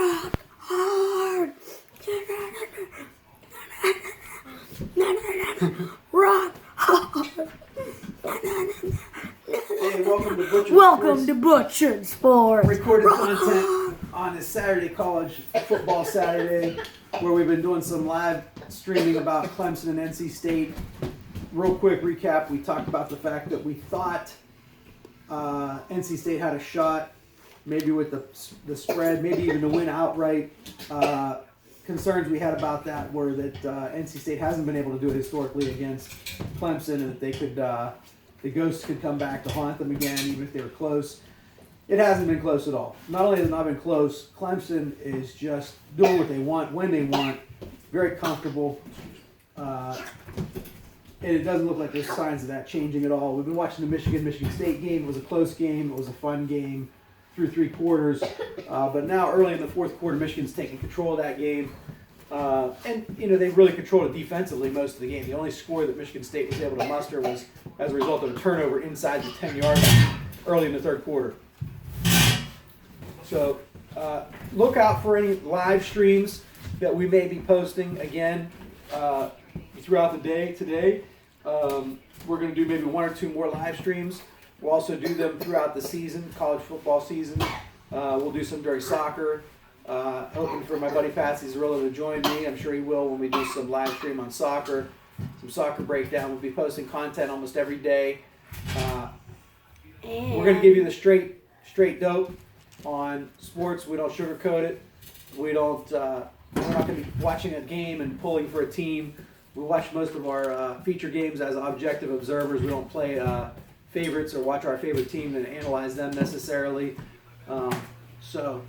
rock hard. Rock hard. Hey, welcome to Butchered Welcome Sports. to Butchered Sports. Recorded Rock content hard. on this Saturday, college football Saturday, where we've been doing some live streaming about Clemson and NC State. Real quick recap, we talked about the fact that we thought NC State had a shot, maybe with the spread, maybe even to win outright. Concerns we had about that were that NC State hasn't been able to do it historically against Clemson, and that they could, the ghosts could come back to haunt them again, even if they were close. It hasn't been close at all. Not only has it not been close, Clemson is just doing what they want, when they want, very comfortable. And it doesn't look like there's signs of that changing at all. We've been watching the Michigan State game. It was a close game. It was a fun game through three quarters. But now early in the fourth quarter, Michigan's taking control of that game. And, you know, they really controlled it defensively most of the game. The only score that Michigan State was able to muster was as a result of a turnover inside the 10-yard line early in the third quarter. So look out for any live streams that we may be posting again throughout the day today. We're going to do maybe one or two more live streams. We'll also do them throughout the season, college football season. We'll do some during soccer. Hoping for my buddy Patsy Zerillo to join me. I'm sure he will when we do some live stream on soccer, some soccer breakdown. We'll be posting content almost every day. We're going to give you the straight dope on sports. We don't sugarcoat it. We're not going to be watching a game and pulling for a team. We watch most of our feature games as objective observers. We don't play favorites or watch our favorite team and analyze them necessarily. So,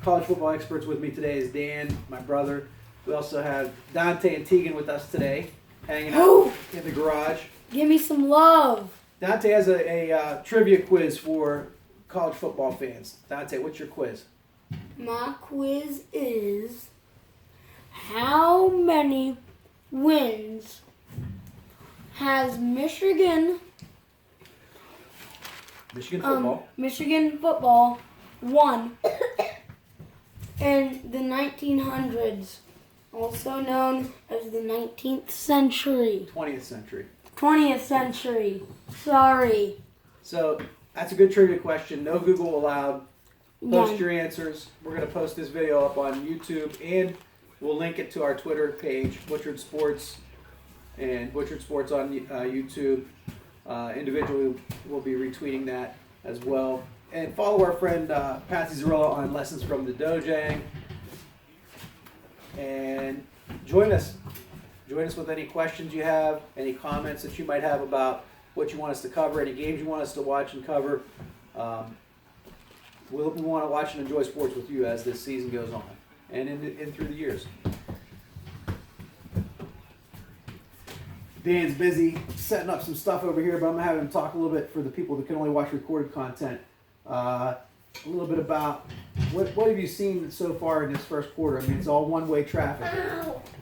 college football experts with me today is Dan, my brother. We also have Dante and Tegan with us today, hanging out in the garage. Give me some love. Dante has a trivia quiz for college football fans. Dante, what's your quiz? My quiz is, how many wins has Michigan football won in the 1900s, also known as the 19th century? 20th century. 20th century. Sorry. So that's a good trivia question. No Google allowed. Post Yeah. your answers. We're going to post this video up on YouTube, and we'll link it to our Twitter page, Butchered Sports, and Butchered Sports on YouTube. Individually, we'll be retweeting that as well. And follow our friend Patsy Zerillo on Lessons from the Dojang. And join us. Join us with any questions you have, any comments that you might have about what you want us to cover, any games you want us to watch and cover. We want to watch and enjoy sports with you as this season goes on and in through the years. Dan's busy setting up some stuff over here, but I'm going to have him talk a little bit for the people that can only watch recorded content. A little bit about what have you seen so far in this first quarter? I mean, it's all one-way traffic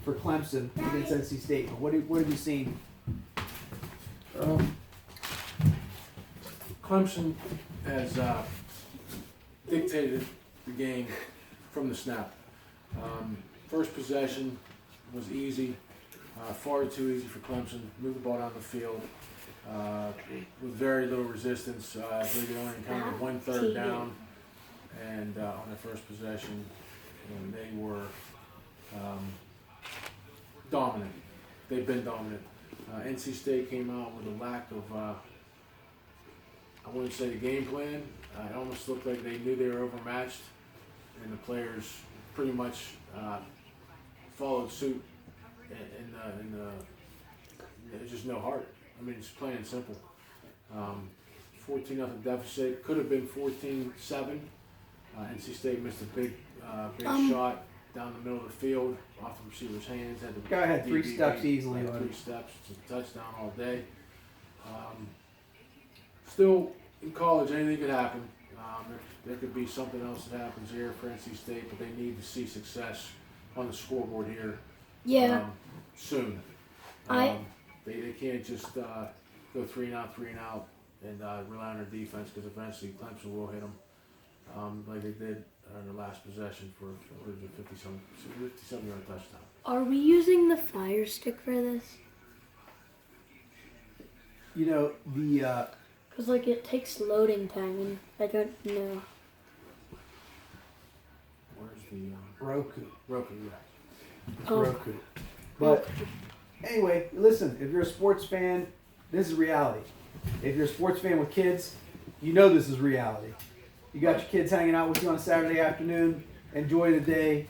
for Clemson against NC State. But what have you seen? Clemson has dictated the game from the snap. First possession was easy, far too easy for Clemson. Moved the ball down the field with very little resistance. I believe they only encountered 1 third down, and on their first possession, and they were dominant. They've been dominant. NC State came out with a lack of, I wouldn't say the game plan. It almost looked like they knew they were overmatched, and the players pretty much followed suit. And there's just no heart. I mean, it's plain and simple. 14-0 deficit. Could have been 14-7. NC State missed a big shot down the middle of the field off the receiver's hands. Had the Guy had 3 steps easily. 3 steps. It's a touchdown all day. Still, in college, anything could happen. There could be something else that happens here for NC State, but they need to see success on the scoreboard here. Yeah. Soon. They can't just go 3-and-out, and rely on their defense, because eventually Clemson will hit them like they did on the last possession for I believe a 57-yard touchdown. Are we using the Fire Stick for this? You know, the Because, like, it takes loading time, and I don't know. Where's the Roku. Roku? Yeah. Oh. Roku. But anyway, listen, if you're a sports fan, this is reality. If you're a sports fan with kids, you know this is reality. You got your kids hanging out with you on a Saturday afternoon, enjoy the day,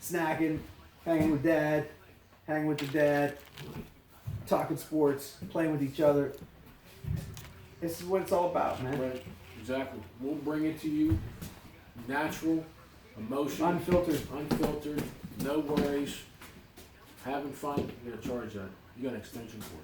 snacking, hanging with dad, hanging with the dad, talking sports, playing with each other. This is what it's all about, man. Right, exactly. We'll bring it to you, natural, emotional, Unfiltered. no worries, having fun. You're gonna charge that. You got an extension cord,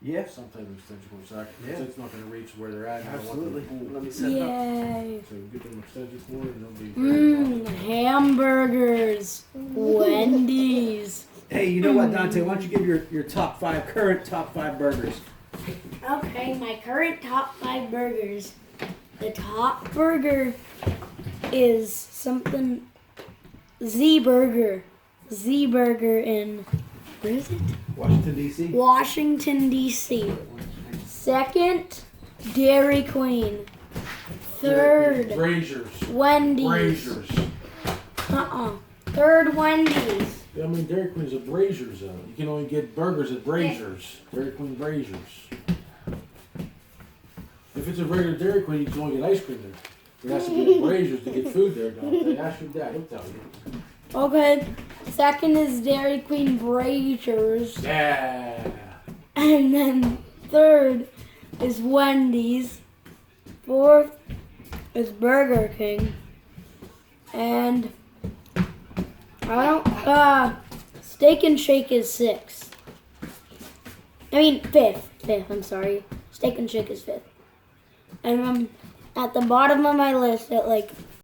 Yeah, some type of extension cord. So Yeah. it's not gonna reach where they're at. absolutely. Pool. Let me set it up. Yay. So get them an extension cord, and they'll be. Hamburgers. Wendy's. Hey, you know what, Dante? Why don't you give your current top five burgers? Okay, my current top 5 burgers. The top burger is something Z-Burger. Z-Burger in, where is it? Washington, D.C. Washington, D.C. Second, Dairy Queen. Third, Braziers. Wendy's. Braziers. Third, Wendy's. I mean, Dairy Queen's a Braziers, though. You can only get burgers at Braziers. Dairy Queen Braziers. If it's a regular Dairy Queen, you can only get ice cream there. It has to be at Braziers to get food there, Dante. Ask your dad, he'll tell you. Okay, second is Dairy Queen Braziers. Yeah. And then third is Wendy's. Fourth is Burger King. And Steak and Shake is 6th. I mean 5th. I'm sorry. Steak and Shake is 5th. And at the bottom of my list at like